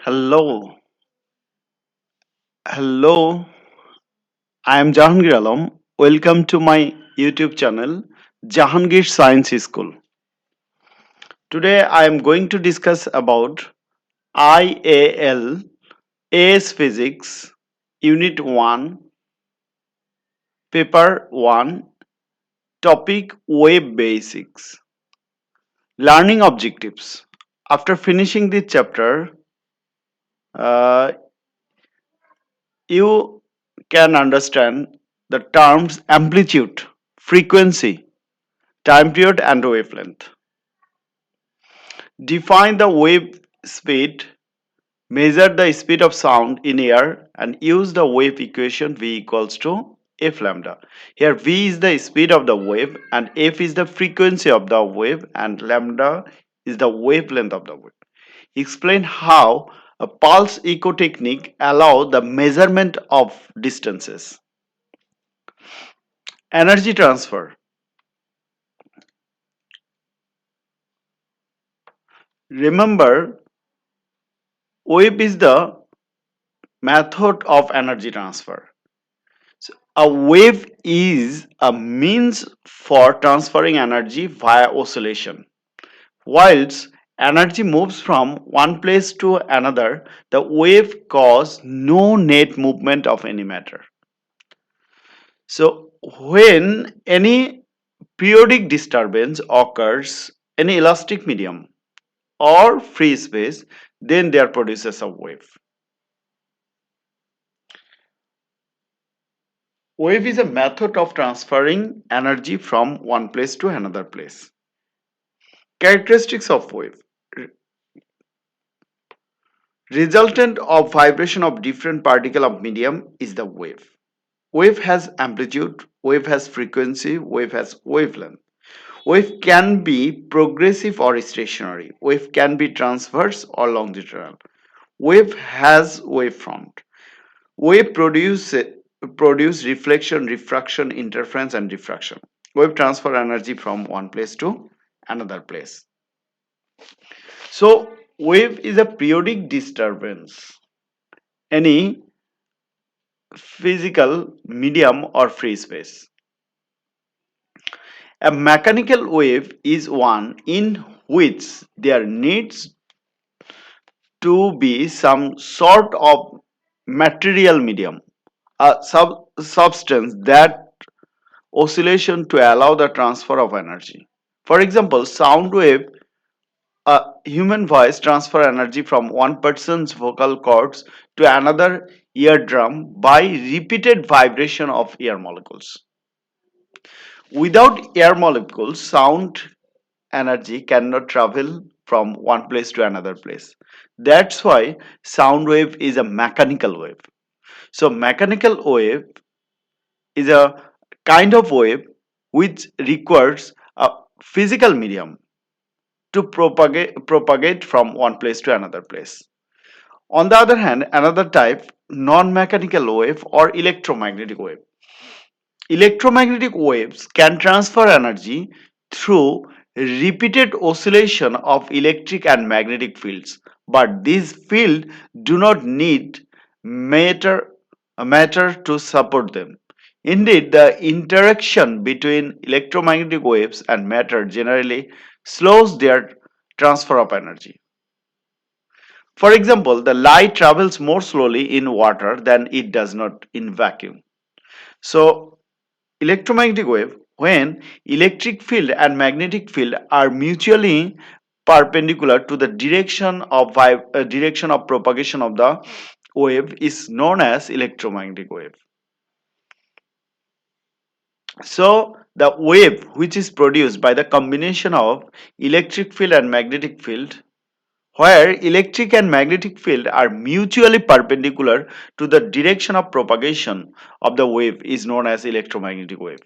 Hello, hello. I am Jahangir Alam. Welcome to my YouTube channel, Jahangir Science School. Today I am going to discuss about IAL AS Physics Unit 1, Paper 1, Topic Wave Basics. Learning objectives. After finishing this chapter, uh, you can understand the terms amplitude, frequency, time period, and wavelength. Define the wave speed, measure the speed of sound in air, and use the wave equation V equals to F lambda. Here V is the speed of the wave and F is the frequency of the wave and lambda is the wavelength of the wave. Explain how a pulse echo technique allow the measurement of distances. Energy transfer. Remember, wave is the method of energy transfer. So a wave is a means for transferring energy via oscillation. Whilst energy moves from one place to another, the wave causes no net movement of any matter. So when any periodic disturbance occurs in elastic medium or free space, then there produces a wave. Wave is a method of transferring energy from one place to another place. Characteristics of wave. Resultant of vibration of different particle of medium is the wave. Wave has amplitude, wave has frequency, wave has wavelength. Wave can be progressive or stationary. Wave can be transverse or longitudinal. Wave has wavefront. Wave produce reflection, refraction, interference, and diffraction. Wave transfer energy from one place to another place. So wave is a periodic disturbance, any physical medium or free space. A mechanical wave is one in which there needs to be some sort of material medium, a substance that oscillation to allow the transfer of energy. For example, sound wave, a human voice transfer energy from one person's vocal cords to another eardrum by repeated vibration of air molecules. Without air molecules, sound energy cannot travel from one place to another place. That's why sound wave is a mechanical wave. So mechanical wave is a kind of wave which requires a physical medium to propagate from one place to another place. On the other hand, another type, non-mechanical wave or electromagnetic wave. Electromagnetic waves can transfer energy through repeated oscillation of electric and magnetic fields, but these fields do not need matter, matter to support them. Indeed, the interaction between electromagnetic waves and matter generally slows their transfer of energy. For example, the light travels more slowly in water than it does not in vacuum. So electromagnetic wave, when electric field and magnetic field are mutually perpendicular to the direction of propagation of the wave, is known as electromagnetic wave. So the wave which is produced by the combination of electric field and magnetic field, where electric and magnetic field are mutually perpendicular to the direction of propagation of the wave, is known as electromagnetic wave.